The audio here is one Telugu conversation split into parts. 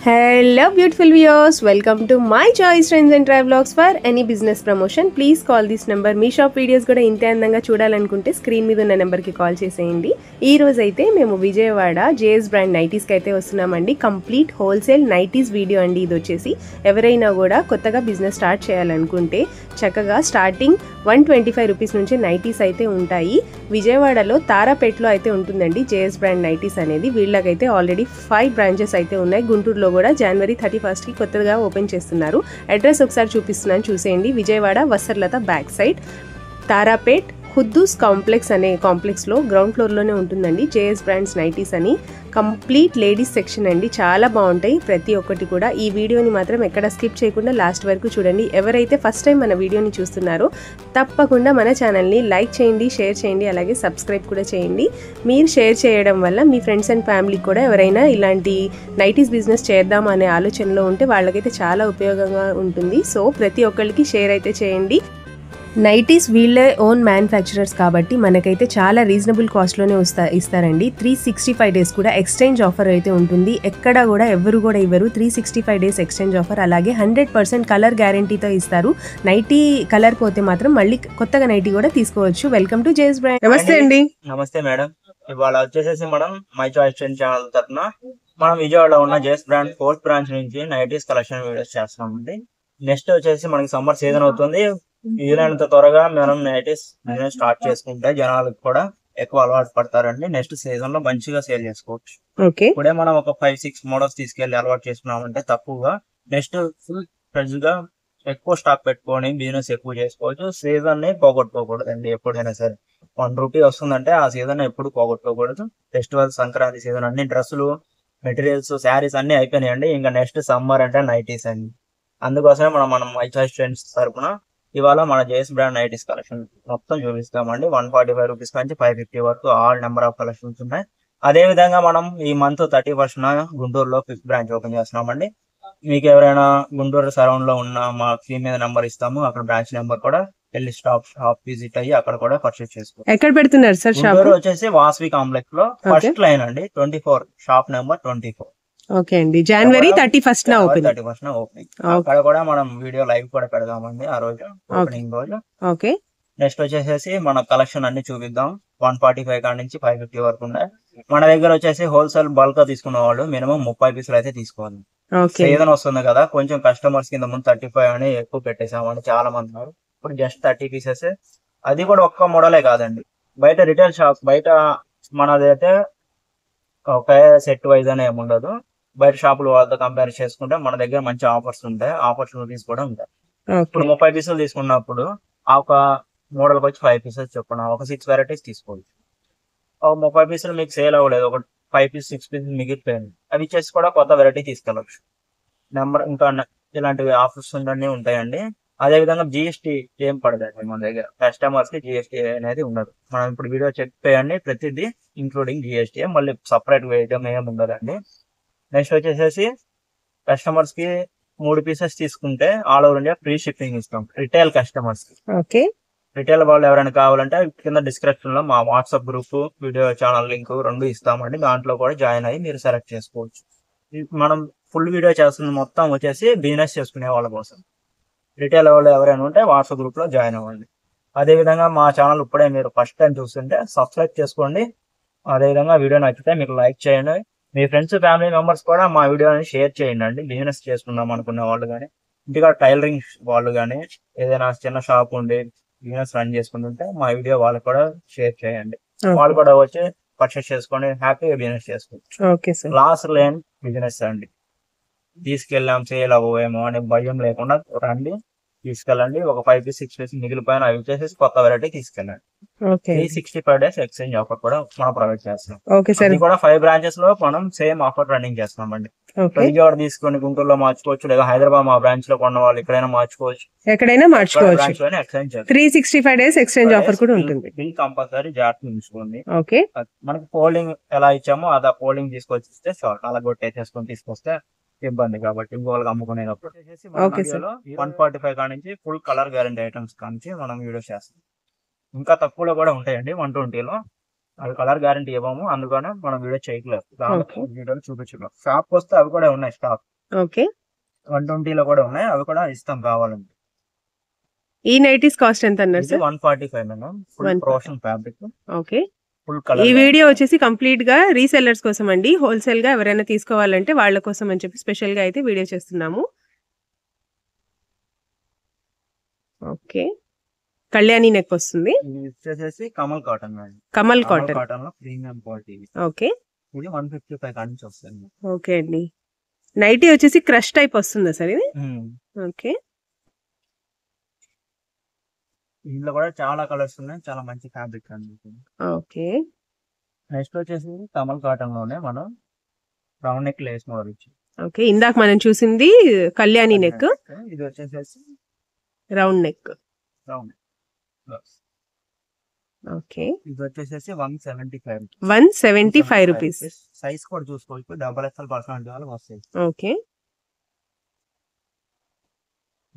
Hello beautiful viewers, welcome to my choice trends and travelogs. For any business promotion please call this number. Me shop videos కూడా ఇంతే అందంగా చూడాలనుకుంటే స్క్రీన్ మీద ఉన్న నెంబర్కి కాల్ చేసేయండి. ఈ రోజు అయితే మేము విజయవాడ జేఎస్ బ్రాండ్ నైటీస్కి అయితే వస్తున్నామండి. కంప్లీట్ హోల్సేల్ నైటీస్ వీడియో అండి ఇది వచ్చేసి. ఎవరైనా కూడా కొత్తగా బిజినెస్ స్టార్ట్ చేయాలనుకుంటే చక్కగా స్టార్టింగ్ 125 రూపీస్ నుంచి నైటీస్ అయితే ఉంటాయి. విజయవాడలో తారాపేటలో అయితే ఉంటుందండి జేఎస్ బ్రాండ్ నైటీస్ అనేది. వీళ్ళకైతే ఆల్రెడీ 5 బ్రాంచెస్ అయితే ఉన్నాయి. గుంటూరులో కూడా జనవరి 31కి కొత్తగా ఓపెన్ చేస్తున్నారు. అడ్రస్ ఒకసారి చూపిస్తున్నాను చూసేయండి. విజయవాడ వసర్లత back side Tarapet Quddus complex అనే కాంప్లెక్స్లో గ్రౌండ్ ఫ్లోర్లోనే ఉంటుందండి జేఎస్ బ్రాండ్స్ నైటీస్ అని. కంప్లీట్ లేడీస్ సెక్షన్ అండి, చాలా బాగుంటాయి ప్రతి ఒక్కటి కూడా. ఈ వీడియోని మాత్రం ఎక్కడ స్కిప్ చేయకుండా లాస్ట్ వరకు చూడండి. ఎవరైతే ఫస్ట్ టైం మన వీడియోని చూస్తున్నారో తప్పకుండా మన ఛానల్ని లైక్ చేయండి, షేర్ చేయండి, అలాగే సబ్స్క్రైబ్ కూడా చేయండి. మీరు షేర్ చేయడం వల్ల మీ ఫ్రెండ్స్ అండ్ ఫ్యామిలీకి కూడా ఎవరైనా ఇలాంటి నైటీస్ బిజినెస్ చేద్దాం అనే ఆలోచనలో ఉంటే వాళ్ళకైతే చాలా ఉపయోగంగా ఉంటుంది. సో ప్రతి ఒక్కరికి షేర్ అయితే చేయండి. నైటీస్ వీళ్ళే ఓన్ మ్యానుఫ్యాక్చరర్స్ కాబట్టి మనకైతే చాలా రీజనబుల్ కాస్ట్లోనే ఇస్తారండి. 365 డేస్ కూడా ఎక్స్చేంజ్ ఆఫర్ అయితే ఉంటుంది. ఎక్కడ కూడా ఎవరు కూడా ఇవ్వరు 365 డేస్ ఎక్స్చేంజ్ ఆఫర్. అలాగే 100% కలర్ గ్యారంటీతో ఇస్తారు. నైటీ కలర్ పోతే మాత్రం మళ్ళీ కొత్తగా నైటీ కూడా తీసుకోవచ్చు. Welcome to JS brand. నమస్తే అండి. నమస్తే మేడం. ఇవాళ వచ్చేసేసి మనం మై చాయిస్ ట్రెండ్ ఛానల్ తరఫున మనం విజయవాడలో ఉన్న జేఎస్ బ్రాండ్ 4th బ్రాంచ్ నుంచి నైటీస్ కలెక్షన్ వీడియోస్ చేస్తామండి. నెక్స్ట్ వచ్చేసి మనకి సమ్మర్ సీజన్ అవుతుంది. వీలైనంత త్వరగా మనం నైటీస్ బిజినెస్ స్టార్ట్ చేసుకుంటే జనాలకు కూడా ఎక్కువ అలవాటు పడతారండి. నెక్స్ట్ సీజన్ లో మంచిగా సేల్ చేసుకోవచ్చు. ఇప్పుడే మనం ఒక 5-6 మోడల్స్ తీసుకెళ్లి అలవాటు చేసుకున్నామంటే తక్కువగా నెక్స్ట్ ఫుల్ ఫ్రెష్ గా ఎక్కువ స్టాక్ పెట్టుకొని బిజినెస్ ఎక్కువ చేసుకోవచ్చు. సీజన్ ని పోగొట్టుకోకూడదండి. ఎప్పుడైనా సరే 1 రూపీ వస్తుందంటే ఆ సీజన్ ఎప్పుడు పోగొట్టుకోకూడదు. ఫెస్టివల్, సంక్రాంతి సీజన్ అన్ని డ్రెస్సులు, మెటీరియల్స్, శారీస్ అన్ని అయిపోయినాయండి. ఇంకా నెక్స్ట్ సమ్మర్ అంటే నైటీస్ అండి. అందుకోసమే మనం మై చాయిస్ ట్రెండ్స్ తరపున ఇవాళ మన జేఎస్ బ్రాండ్ నైటీస్ కలెక్షన్ మొత్తం చూపిస్తామండి. 145 రూపీస్ నుంచి 550 వరకు ఆల్ నెంబర్ ఆఫ్ కలెక్షన్స్ ఉన్నాయి. అదే విధంగా మనం ఈ మంత్ 31న గుంటూరులో 5th బ్రాంచ్ ఓపెన్ చేస్తున్నామండి. మీకు ఎవరైనా గుంటూరు సరౌండ్ లో ఉన్న మా స్క్రీన్ మీద నెంబర్ ఇస్తాము. అక్కడ బ్రాంచ్ నెంబర్ కూడా వెళ్ళి షాప్ విజిట్ అయ్యి అక్కడ కూడా పర్చేస్ చేసుకోవచ్చు. ఎక్కడ పెడుతున్నారు సార్ షాప్? గుంటూరు వచ్చేసి వాసవి కాంప్లెక్స్ లో ఫస్ట్ లైన్ అండి, 24 షాప్ నెంబర్ 24. ఓకే అండి. జనవరి 31న ఓపెన్. అక్కడ కూడా మనం వీడియో లైవ్ కూడా పెడదామండి ఆ రోజు, ఓపెనింగ్ రోజు. ఓకే. నెక్స్ట్ వచ్చేసి మన కలెక్షన్ అన్ని చూపిద్దాం. 145 కాడ నుంచి 550 వరకు ఉన్నాయి. మన దగ్గర వచ్చేసి హోల్సేల్ బల్క్ గా తీసుకున్న వాళ్ళు మినిమం 30 పీసులు అయితే తీసుకోవాలి. సీజన్ వస్తుంది కదా, కొంచెం కస్టమర్స్ కింద ముందు 35 అని ఎక్కువ పెట్టేసామని చాలా మంది ఉన్నారు. ఇప్పుడు జస్ట్ 30 పీసెస్. అది కూడా ఒక్క మోడలే కాదండి. బయట రిటైల్ షాప్ బయట మనది అయితే ఒకే సెట్ వైజ్ అనే ఏముండదు. బయట షాపులు వాళ్ళతో కంపేర్ చేసుకుంటే మన దగ్గర మంచి ఆఫర్స్ ఉంటాయి, ఆపర్చునిటీస్ కూడా ఉంటాయి. ఇప్పుడు 30 పీసులు తీసుకున్నప్పుడు ఒక మోడల్ వచ్చి 5 పీసెస్ చెప్పండి, ఒక 6 వెరైటీస్ తీసుకోవచ్చు. ఒక 30 పీసులు మీకు సేల్ అవ్వలేదు, ఒక 5 పీస్ 6 పీసెస్ మిగిలిపోయింది, అవి ఇచ్చేసి కూడా కొత్త వెరైటీ తీసుకెళ్ళచ్చు. నెంబర్ ఇంకా ఇలాంటివి ఆఫర్స్ అన్నీ ఉంటాయండి. అదే విధంగా జిఎస్టీ ఏం పడదండి మన దగ్గర. కస్టమర్స్ కి జిఎస్టీ అనేది ఉండదు. మనం ఇప్పుడు వీడియో చెప్పేయండి ప్రతిదీ ఇంక్లూడింగ్ జిఎస్టీ, మళ్ళీ సపరేట్ వేయడం ఏమి ఉండదండి. నెక్స్ట్ వచ్చేసేసి కస్టమర్స్ కి 3 పీసెస్ తీసుకుంటే all over India free shipping ఇస్తాం రిటైల్ కస్టమర్స్ కి. ఓకే. రిటైల్ వాళ్ళు ఎవరైనా కావాలంటే కింద డిస్క్రిప్షన్ లో మా WhatsApp group, video channel link 2 ఇస్తామండి. దాంట్లో కూడా జాయిన్ అయ్యి మీరు సెలెక్ట్ చేసుకోవచ్చు. మనం ఫుల్ వీడియో చేస్తుంది మొత్తం వచ్చేసి బిజినెస్ చేసుకునే వాళ్ళ కోసం. రిటైల్ వాళ్ళు ఎవరైనా ఉంటే వాట్సాప్ గ్రూప్ లో జాయిన్ అవ్వండి. అదే విధంగా మా ఛానల్ ఇప్పుడే మీరు ఫస్ట్ టైం చూస్తుంటే సబ్స్క్రైబ్ చేసుకోండి. అదే విధంగా వీడియో నచ్చితే మీకు లైక్ చేయండి. మీ ఫ్రెండ్స్, ఫ్యామిలీ మెంబర్స్ కూడా మా వీడియోని షేర్ చేయండి. బిజినెస్ చేసుకుందాం అనుకునే వాళ్ళు కానీ, ఇంటిగా టైలరింగ్ వాళ్ళు కానీ, ఏదైనా చిన్న షాప్ ఉండి బిజినెస్ రన్ చేసుకుంటుంటే మా వీడియో వాళ్ళకి కూడా షేర్ చేయండి. వాళ్ళు కూడా వచ్చి పర్చేస్ చేసుకొని హ్యాపీగా బిజినెస్ చేసుకోవచ్చు. లాస్ లేని బిజినెస్ అండి. తీసుకెళ్ళాం సేల్ అవ్వేమో అనే భయం లేకుండా రండి, తీసుకెళ్ళండి. ఒక 5-6 పీస్ మిగిలిపోయిన అవి వచ్చేసి కొత్త వెరైటీ తీసుకెళ్ళండి. 365 డేస్ ఎక్స్చేంజ్ ఆఫర్ కూడా మనం ప్రొవైడ్ చేస్తున్నాం. ఇది కూడా 5 బ్రాంచెస్ లో మనం సేమ్ ఆఫర్ రన్నింగ్ చేస్తున్నామండి. విజయవాడ తీసుకొని గుంటూరులో మార్చుకోవచ్చు, లేదా హైదరాబాద్ మా బ్రాంచ్ లో కొన్న వాళ్ళు ఎక్కడైనా మార్చుకోవచ్చు, ఎక్కడైనా మార్చుకోవచ్చు. 365 డేస్ ఎక్స్చేంజ్ ఆఫర్ కూడా ఉంటుంది. బిల్ కంపల్సరీ జాగ్రత్త ఉంచుకోండి. మనకి ఫోల్డింగ్ ఎలా ఇచ్చామో అదా ఫోల్డింగ్ తీసుకొచ్చిస్తే చాలు. అలా కొట్టేసేసుకొని తీసుకొస్తే ఇబ్బంది కాబట్టి ఇంకోళ్ళకి అమ్ముకునేటప్పుడు. 145 కాడ నుంచి ఫుల్ కలర్ గ్యారంటీ ఐటమ్స్ కానించి మనం వీడియో చేస్తాం. ఇంకా తక్కువలో కూడా ఉంటాయండి 120లో. అవి కలర్ గ్యారంటీ ఇవ్వము, అందుకనే మనం వీడియో చేయట్లేదు, వీడియోలు చూపించలేదు. షాప్ వస్తే అవి కూడా ఉన్నాయి స్టాక్. ఓకే. 120లో కూడా ఉన్నాయి, అవి కూడా ఇస్తాం కావాలంటే. ఈ నైటీస్ కాస్ట్ ఎంత అన్నారు ఇది సార్? 145 మేడం, ఫుల్ 140. ప్రోషన్ ఫ్యాబ్రిక్, ఓకే. ఫుల్ ఈ కలర్. వీడియో వచ్చేసి కంప్లీట్ గా రీసెల్లర్స్ కోసం అండి. హోల్సేల్ గా ఎవరైనా తీసుకోవాలంటే వాళ్ళ కోసం అని చెప్పి స్పెషల్ గా అయితే వీడియో చేస్తున్నాము. ఓకే. కళ్యాణి నెక్ వస్తుంది. ఇది వచ్చేసి Kamal cotton madam, Kamal Kamal cotton. Cotton లో ప్రీమియం క్వాలిటీ. ఓకే. ఇది 155 కాడి నుంచి వస్తుంది. ఓకే అండి. నైటీ వచ్చేసి క్రష్ టైప్ వస్తుందా సార్ ఇది? ఓకే. ఇందులో కూడా చాలా కలర్స్ ఉన్నాయి, చాలా మంచి ఫ్యాబ్రిక్ అండి. ఓకే. నెక్స్ట్ వచ్చేసి కమల్ కాటన్ లోనే మనం రౌండ్ నెక్ లేస్ మోడల్ ఇచ్చి. ఓకే. ఇందాక మనం చూసింది కళ్యాణి నెక్, ఇది వచ్చేసి రౌండ్ నెక్. రౌండ్. ఓకే. ఇది వచ్చేసి 175. 175 రూపీస్. సైజ్ కూడా చూసుకోవచ్చు, XXL పర్సనాలిటీ వాళ్ళకి వస్తాయి. ఓకే.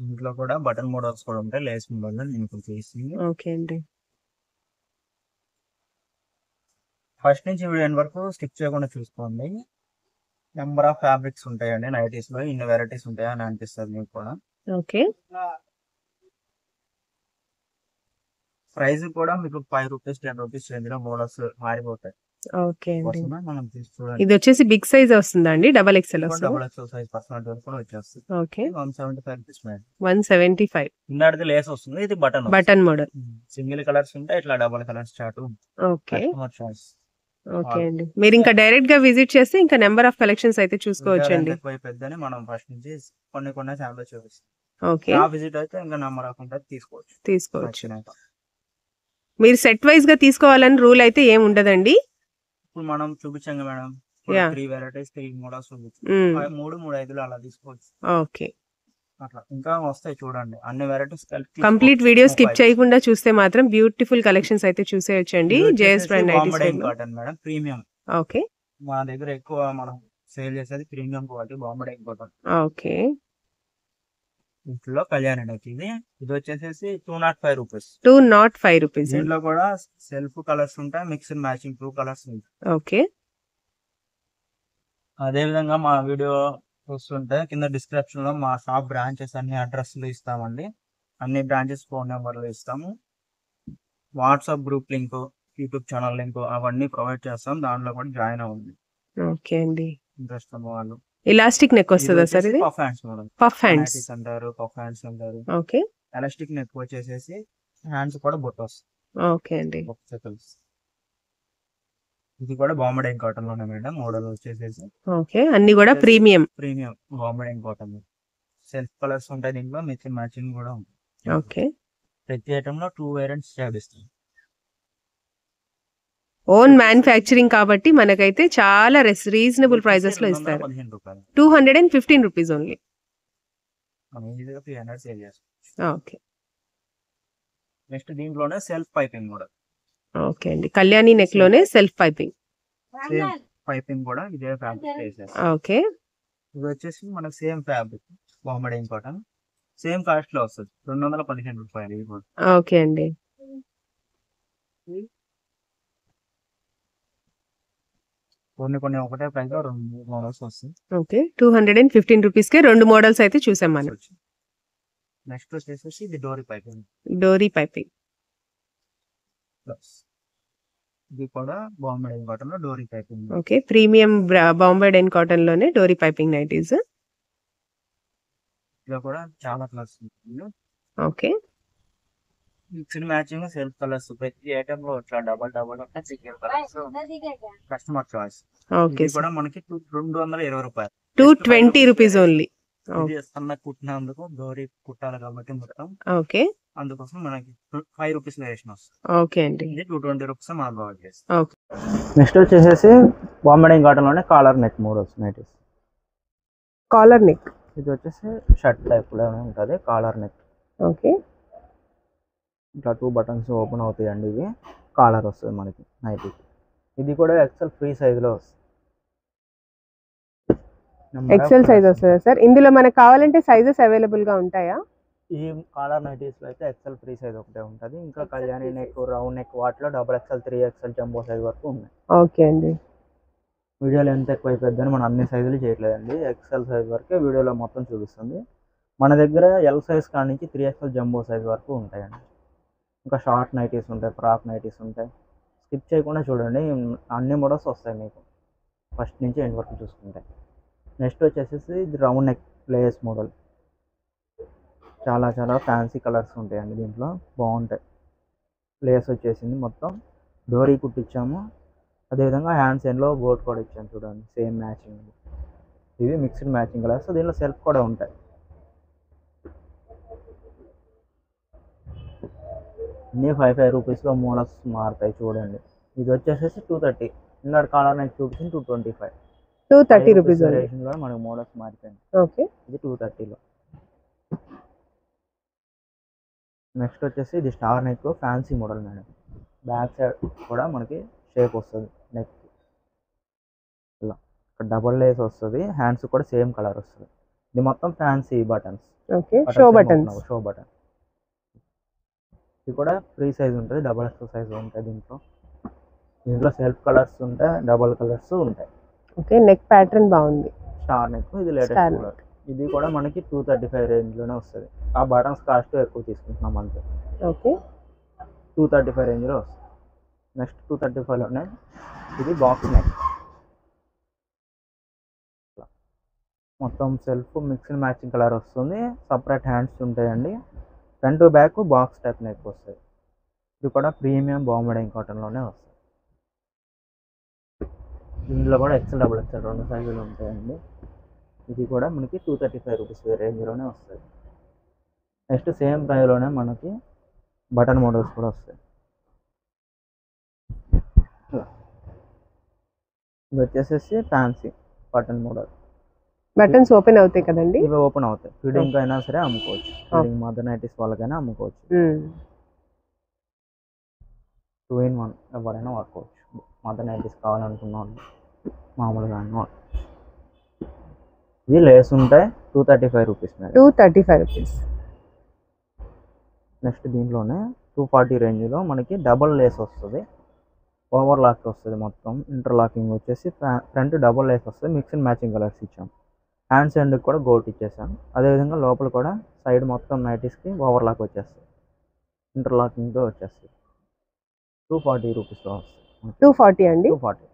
ఇంట్లో కూడా బటన్ మోడల్స్ కూడా ఉంటాయి, లేస్ మోడల్ నేను ఇప్పుడు చేసింది. ఓకే అండి. ఫస్ట్ నుంచి వీడియో ఎండ్ వరకు స్టిక్ చేయకుండా చూసుకోండి. నెంబర్ ఆఫ్ ఫ్యాబ్రిక్స్ ఉంటాయండి నైటీస్ లో, ఇన్ని వెరైటీస్ ఉంటాయి అని అనిపిస్తుంది మీకు కూడా. ఓకే. ప్రైస్ కూడా మీకు 5 రూపీస్ 10 రూపీస్ రేంజ్ లో మోడల్స్ మారిపోతాయి. ఓకే అండి. మనం చూడండి, ఇది వచ్చేసి బిగ్ సైజ్ వస్తుందా అండి? XXL వస్తుంది. XXL సైజ్ పర్సనాలిటీ వరకు కూడా వచ్చేస్తుంది. ఓకే. 175 rupees madam. 175. ఇందాడిది లేస్ వస్తుంది, ఇది button. Button model. Single colours ఉంటాయి, ఇట్లా double colours chart. Okay. Customer choice. Okay అండి. మీరు ఇంకా డైరెక్ట్ గా విజిట్ చేస్తే ఇంకా నెంబర్ ఆఫ్ కలెక్షన్స్ అయితే చూసుకోవచ్చండి. పెద్దని మనం ఫస్ట్ నుంచి కొన్ని శాంపుల్ చూపిస్తాం. ఓకే. ఆ విజిట్ అయితే ఇంకా నెంబర్ ఆఫ్ ఉంటుంది, తీసుకోవచ్చు. మీరు సెట్ వైజ్ గా తీసుకోవాలని రూల్ అయితే ఏం ఉండదండి. ఇప్పుడు మనం చూపించాం మేడం, 3 వెరైటీస్ 3 మోడల్స్ చూపించాం, 3 అలా తీసుకోవచ్చు. ఓకే. అట్లా ఇంకా వస్తాయి చూడండి, అన్ని వెరైటీస్ కంప్లీట్ వీడియో స్కిప్ చేయకుండా చూస్తే మాత్రం బ్యూటిఫుల్ కలెక్షన్స్ అయితే చూసేయొచ్చండి. JS brand nighties cotton madam, premium. Okay. మా దగ్గర ఎక్కువ మనం సేల్ చేసేది premium quality Bombay cotton. Okay. ఇంట్లో కళ్యాణి నెక్. ఇది వచ్చేసి 205 రూపీస్. 205 రూపీస్. దీంట్లో కూడా సెల్ఫ్ కలర్స్ ఉంటాయి, మిక్స్డ్ మ్యాచింగ్ 2 కలర్స్ ఉంటాయి. ఓకే. అదే విధంగా మా వీడియో చూస్తుంటే కింద డిస్క్రిప్షన్ లో మా షాప్ బ్రాంచెస్ అన్ని అడ్రస్లు ఇస్తామండి, అన్ని బ్రాంచెస్ ఫోన్ నెంబర్లు ఇస్తాము, WhatsApp group link, YouTube channel link అవన్నీ ప్రొవైడ్ చేస్తాం, దాంట్లో కూడా జాయిన్ అవ్వండి. ఓకే అండి. ఇంట్రెస్ట్ ఉన్న వాళ్ళు. ఎలాస్టిక్ నెక్ వస్తుందా సార్ ఇది? Puff hands model. Puff hands అంటారు, పఫ్ హ్యాండ్స్ అంటారు. ఓకే. ఎలాస్టిక్ నెక్ వచ్చేసి హ్యాండ్స్ కూడా బొట్టు వస్తుంది. ఓకే అండి. ఇది కూడా బాంబే కాటన్ లోనే మేడం, మోడల్ వచ్చేసి. ఓకే. అన్ని కూడా premium Bombay cotton. Self colours ఉంటాయి దీంట్లో, మిక్సింగ్ మ్యాచింగ్ కూడా ఉంటుంది. ఓకే. ప్రతి ఐటమ్ లో 2 వేరియంట్స్ చేపిస్తాం. ఓన్ మ్యానుఫ్యాక్చరింగ్ కాబట్టి మనకైతే చాలా రీజనబుల్ ప్రైజెస్ లో ఇస్తారు. 215 రూపాయలు. 215 రూపీస్ ఓన్లీ. మనం ఈజీగా 300 సేల్ చేస్తాం. ఓకే. నెక్స్ట్ దీంట్లోనే సెల్ఫ్ పైపింగ్ కూడా. ఓకే అండి. కళ్యాణి నెక్ లోనే సెల్ఫ్ పైపింగ్. సేమ్ పైపింగ్ కూడా ఇదే ఫ్యాబ్రిక్ వేసేస్తాం. ఓకే. ఇది వచ్చేసి మనకు same fabric Bombay cotton, same cost లో వస్తుంది, 215 రూపాయలు. ఇది కూడా ఓకే అండి. కొన్ని ఒకటే ప్రైస్ లో 2 మోడల్స్ వస్తాయి. ఓకే. 215 రూపీస్ కే 2 మోడల్స్ అయితే చూసాం మనం. నెక్స్ట్ వచ్చేసి ఇది డోరీ పైపింగ్. డోరీ పైపింగ్. ఇది కూడా బాంబే కాటన్ లో డోరీ piping. Okay. Premium Bombay cotton లోనే డోరీ పైపింగ్ నైటీస్. ఇలా కూడా చాలా కలర్స్ ఉంటుంది. Okay. Mixed matching self colours, ప్రతి ఐటమ్ లో ఇట్లా double single colours, customer choice. Okay. ఇది కూడా మనకి 220 రూపాయలు. 220 రూపీస్ ఓన్లీ. ఇది సన్న కుట్టినందుకు డోరీ కుట్టాలి కాబట్టి మొత్తం, ఓకే, అందుకోసం మనకి 5 రూపీస్ వేసిన వస్తుంది. ఓకే అండి. ఇది 220 రూపీస్ మనం ప్రొవైడ్ చేస్తాం. ఓకే. నెక్స్ట్ వచ్చేసి బాంబే కాటన్ లోనే collar neck models nighties. Collar neck. ఇది వచ్చేసి షర్ట్ టైప్ లో ఉంటుంది, కాలర్ నెక్. ఓకే. ఇట్లా 2 బటన్స్ ఓపెన్ అవుతాయండి, ఇవి కాలర్ వస్తుంది మనకి నైటీ. ఇది కూడా ఎక్సెల్ ఫ్రీ సైజ్ లో వస్తుంది. ఎక్సెల్ సైజ్ వస్తుందా సార్? ఇందులో మనకు కావాలంటే సైజెస్ అవైలబుల్ గా ఉంటాయా? ఈ కాలర్ నైటీస్ లో అయితే ఎక్సెల్ ఫ్రీ సైజ్ ఒకటే ఉంటుంది, ఇంకా కళ్యాణి నెక్, రౌండ్ నెక్ వాటిలో XXL 3XL జంబో సైజ్ వరకు ఉన్నాయి. ఓకే అండి. వీడియోలో ఎంత ఎక్కువ అయిపోద్దని మనం అన్ని సైజులు చేయట్లేదండి, ఎక్సెల్ సైజ్ వరకే వీడియోలో మొత్తం చూపిస్తుంది. మన దగ్గర ఎల్ సైజ్ కాడ నుంచి 3XL జంబో సైజ్ వరకు ఉంటాయండి. ఇంకా షార్ట్ నైటీస్ ఉంటాయి, ఫ్రాక్ నైటీస్ ఉంటాయి. స్కిప్ చేయకుండా చూడండి, అన్ని మోడల్స్ వస్తాయి మీకు ఫస్ట్ నుంచి ఎండ్ వరకు చూసుకుంటే. నెక్స్ట్ వచ్చేసి ఇది రౌండ్ నెక్ లేస్ మోడల్. చాలా చాలా ఫ్యాన్సీ కలర్స్ ఉంటాయండి దీంట్లో, బాగుంటాయి. లేస్ వచ్చేసింది, మొత్తం డోరీ కుట్టించాము. అదేవిధంగా హ్యాండ్స్ ఎండ్లో బోట్ కూడా ఇచ్చాము చూడండి, సేమ్ మ్యాచింగ్. ఇవి మిక్స్డ్ మ్యాచింగ్ కలర్స్, దీనిలో సెల్ఫ్ కూడా ఉంటాయి. అన్నీ 5 రూపీస్లో మోడల్స్ మారుతాయి చూడండి. ఇది వచ్చేసి 230. ఇందాక కాలర్ నెక్ చూపించింది 225. 230 రూపీస్ వేరియేషన్లో మనకు మోడల్స్ మారిపోయింది. ఓకే, ఇది 230లో. నెక్స్ట్ వచ్చేసి ఇది star neck fancy model madam. Back side కూడా మనకి షేప్ వస్తుంది నెక్ ఇలా, ఇక్కడ డబుల్ లేస్ వస్తుంది. హ్యాండ్స్ కూడా సేమ్ కలర్ వస్తుంది. ఇది మొత్తం fancy buttons. Okay, show buttons. Show button. ఇది కూడా ఫ్రీ సైజ్ ఉంటుంది, డబల్ ఎక్స్ సైజ్ ఉంటాయి దీంట్లో. దీంట్లో సెల్ఫ్ కలర్స్ ఉంటాయి, డబల్ కలర్స్ ఉంటాయి. ఓకే, నెక్ ప్యాటర్న్ బాగుంది. స్టార్ నెక్ ఇది లేటెస్ట్ మోడల్. ఇది కూడా మనకి 235 రేంజ్లోనే వస్తుంది. ఆ బటన్స్ కాస్ట్ ఎక్కువ తీసుకుంటున్నాం అంతే. ఓకే, 235 రేంజ్లో వస్తుంది. నెక్స్ట్ 235లోనే ఇది బాక్స్ నెక్. మొత్తం సెల్ఫ్ మిక్స్డ్ మ్యాచింగ్ కలర్ వస్తుంది. సపరేట్ హ్యాండ్స్ ఉంటాయండి. Front back box type neck వస్తుంది. ఇది కూడా ప్రీమియం బాంబే కాటన్లోనే వస్తుంది. దీంట్లో కూడా ఎక్సెల్ డబుల్ ఎక్సెల్ 2 సైజులు ఉంటాయండి. ఇది కూడా మనకి 235 రూపీస్ రేంజ్లోనే వస్తుంది. నెక్స్ట్ సేమ్ ప్రైస్లోనే మనకి బటన్ మోడల్స్ కూడా వస్తాయి. ఇది వచ్చేసి fancy button model. Buttons open అవుతాయి కదండి? ఇవి ఓపెన్ అవుతాయి. ఫీడింగ్ అయినా సరే అమ్ముకోవచ్చు, ఫీడింగ్ మదర్ నైటీస్ వాళ్ళకైనా అమ్ముకోవచ్చు. 2 in 1 ఎవరైనా వాడుకోవచ్చు. మదర్ నైటీస్ కావాలనుకున్న వాళ్ళు మామూలుగా ఇది లేస్ ఉంటాయి. 235 రూపీస్. 235 రూపీస్. నెక్స్ట్ దీంట్లోనే 240 రేంజ్లో మనకి డబల్ లేస్ వస్తుంది, ఓవర్ లాక్ వస్తుంది. మొత్తం ఇంటర్లాకింగ్ వచ్చేసి ఫ్రంట్ డబల్ లేస్ వస్తుంది. మిక్స్డ్ మ్యాచింగ్ కలర్స్ ఇచ్చాం. హ్యాండ్స్ ఎండ్కి కూడా గోట్ ఇచ్చేసాం. అదేవిధంగా లోపల కూడా సైడ్ మొత్తం నైటీస్కి ఓవర్ లాక్ వచ్చేస్తుంది, ఇంటర్లాకింగ్తో వచ్చేస్తుంది. 240 రూపీస్లో వస్తుంది. 240 అండి. 240.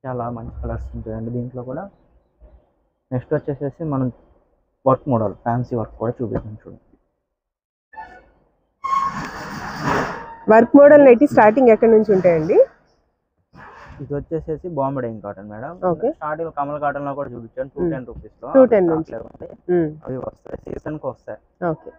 చాలా మంచి కలర్స్ ఉంటాయండి దీంట్లో కూడా. నెక్స్ట్ వచ్చేసి మనం వర్క్ మోడల్ ఫ్యాన్సీ వర్క్ కూడా చూపిస్తాం చూడండి. వర్క్ మోడల్ నైటీ స్టార్టింగ్ ఎక్కడి నుంచి ఉంటాయండి? ఇది వచ్చేసి Bombay cotton madam. Starting Kamal cotton లో కూడా చూపించాను 210 రూపీస్లో. 210 నుంచి అవి వస్తాయి, సీజన్కి వస్తాయి. ఓకే,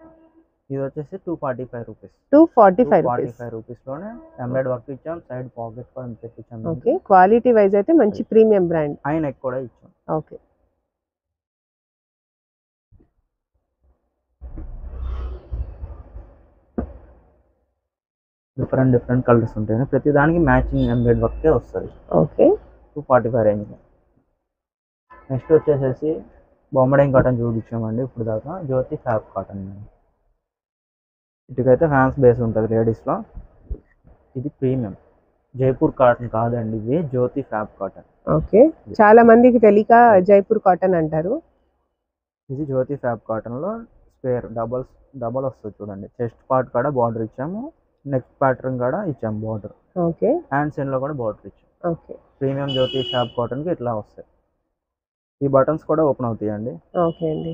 ఇది వచ్చేసి 245 రూపీస్. 245 రూపీస్లోనే ఎంబ్రాయిడ్ వర్క్ ఇచ్చాం. సైడ్ పాకెట్ కూడా పెట్టించాం. ఓకే, క్వాలిటీ వైజ్ అయితే మంచి ప్రీమియం బ్రాండ్. హై నెక్ కూడా ఇచ్చాం. ఓకే, డిఫరెంట్ కలర్స్ ఉంటాయి. ప్రతి దానికి మ్యాచింగ్ ఎంబ్రాయిడ్ వర్కే వస్తుంది. Okay, 245 range. నెక్స్ట్ వచ్చేసి బాంబే కాటన్ చూపించామండి ఇప్పుడు దాకా. జ్యోతి ఫ్యాబ్ కాటన్. ఇటుకైతే ఫ్యాన్స్ బేస్ ఉంటుంది లేడీస్లో. ఇది ప్రీమియం జైపూర్ కాటన్ కాదండి, ఇది జ్యోతి ఫ్యాబ్ కాటన్. ఓకే, చాలా మందికి తెలియక జైపూర్ కాటన్ అంటారు. ఇది జ్యోతి ఫ్యాబ్ కాటన్లో స్క్వేర్ డబల్ వస్తుంది చూడండి. చెస్ట్ పార్ట్ కూడా బార్డర్ ఇచ్చాము, నెక్ ప్యాటర్న్ కూడా ఇచ్చాము బార్డర్. ఓకే, హ్యాండ్స్ ఎండ్లో కూడా బార్డర్ ఇచ్చాము. ఓకే, ప్రీమియం జ్యోతి ఫ్యాబ్ కాటన్కి ఇట్లా వస్తాయి. ఈ బటన్స్ కూడా ఓపెన్ అవుతాయండి. ఓకే అండి.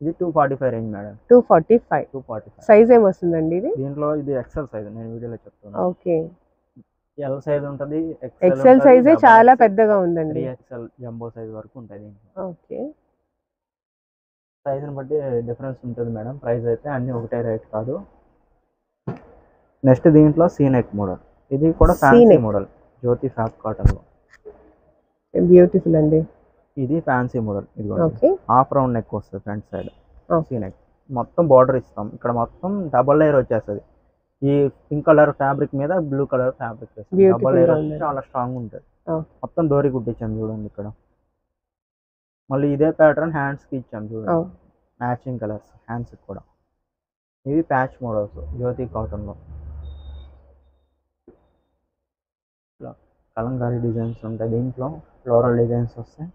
ఇది 245 రేంజ్ మేడం. 245. సైజ్ ఏమొస్తుందండి ఇది? దీంట్లో ఇది ఎక్సెల్ సైజ్, నేను వీడియోలో చెప్తాను. ఓకే, ఎల్ సైజ్ ఉంటుంది, ఎక్సెల్ సైజే చాలా పెద్దగా ఉందండి. 3XL జంబో సైజ్ వరకు ఉంటుంది దీంట్లో. ఓకే, సైజ్ని బట్టి డిఫరెన్స్ ఉంటుంది మేడం. ప్రైస్ అయితే అన్ని ఒకటే రేట్ కాదు. నెక్స్ట్ దీంట్లో సీ నెక్ మోడల్. ఇది కూడా ఫ్యాన్సీ మోడల్ జ్యోతి ఫ్యాబ్ కాటన్లో. బ్యూటిఫుల్ అండి. ఇది ఫ్యాన్సీ మోడల్. ఇది హాఫ్ రౌండ్ నెక్ వస్తుంది ఫ్రంట్ సైడ్. సీ నెక్ మొత్తం బార్డర్ ఇస్తాం. ఇక్కడ మొత్తం డబల్ లేయర్ వచ్చేస్తుంది. ఈ పింక్ కలర్ ఫ్యాబ్రిక్ మీద బ్లూ కలర్ ఫ్యాబ్రిక్ వేస్తాం. డబల్ లేయర్ చాలా స్ట్రాంగ్ ఉంటుంది. మొత్తం డోరీ కుట్టించాం చూడండి ఇక్కడ. మళ్ళీ ఇదే ప్యాటర్న్ హ్యాండ్స్కి ఇచ్చాం చూడండి, మ్యాచింగ్ కలర్స్ హ్యాండ్స్కి కూడా. ఇవి ప్యాచ్ మోడల్స్ జ్యోతి కాటన్లో. కలంకారీ డిజైన్స్ ఉంటాయి, దీంట్లో ఫ్లోరల్ డిజైన్స్ వస్తాయి.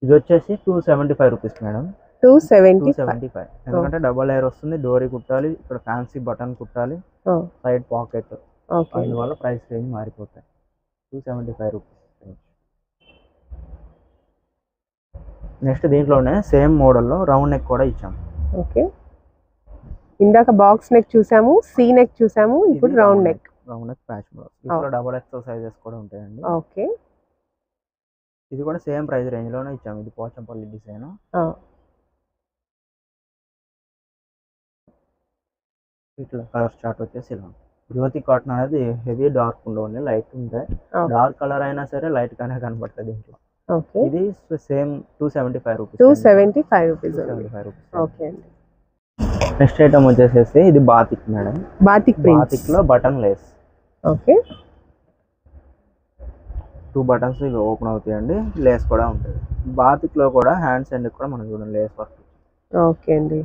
ఇది వచ్చేసి 275 రూపీస్ మేడం. 275 ఎందుకంటే డబల్ లేయర్ వస్తుంది, డోరీ కుట్టాలి, ఇక్కడ ఫ్యాన్సీ బటన్ కుట్టాలి, సైడ్ పాకెట్, అందువల్ల ప్రైస్ రేంజ్ మారిపోతాయి. 275 రూపీస్. నెక్స్ట్ దీంట్లోనే సేమ్ మోడల్లో రౌండ్ నెక్ కూడా ఇచ్చాం. ఓకే, ఇందాక బాక్స్ నెక్ చూసాము, సీ నెక్ చూసాము, ఇప్పుడు రౌండ్ నెక్ ప్యాచ్ బ్లౌజ్. ఇప్పుడు డబుల్ ఎక్స్ఎల్ సైజెస్ కూడా ఉంటాయండి. ఓకే, ఇది కూడా సేమ్ ప్రైస్ రేంజ్ లోనే ఇచ్చాము. ఇది పోచంపల్లి డిజైన్. ఇట్లా కలర్ చార్ట్ వచ్చేసి ఇలా. జ్యోతి కాటన్ అనేది హెవీ డార్క్ ఉండవు, లైట్ ఉంటాయి. డార్క్ కలర్ అయినా సరే లైట్ గానే కనబడుతుంది దీంట్లో. ఇది సేమ్ 275 రూపీస్. 275 రూపీస్. ఓకే అండి. నెక్స్ట్ ఐటమ్ వచ్చేసేసి ఇది బాతిక్ మేడం. బాతిక్ లో బటన్ లేస్. ఓకే, 2 బటన్స్ ఇవి ఓపెన్ అవుతాయండి, లేస్ కూడా ఉంటుంది. బాతిక్ లో కూడా హ్యాండ్స్ అండ్ కూడా మనం చూడండి లేస్ వర్క్. ఓకే అండి.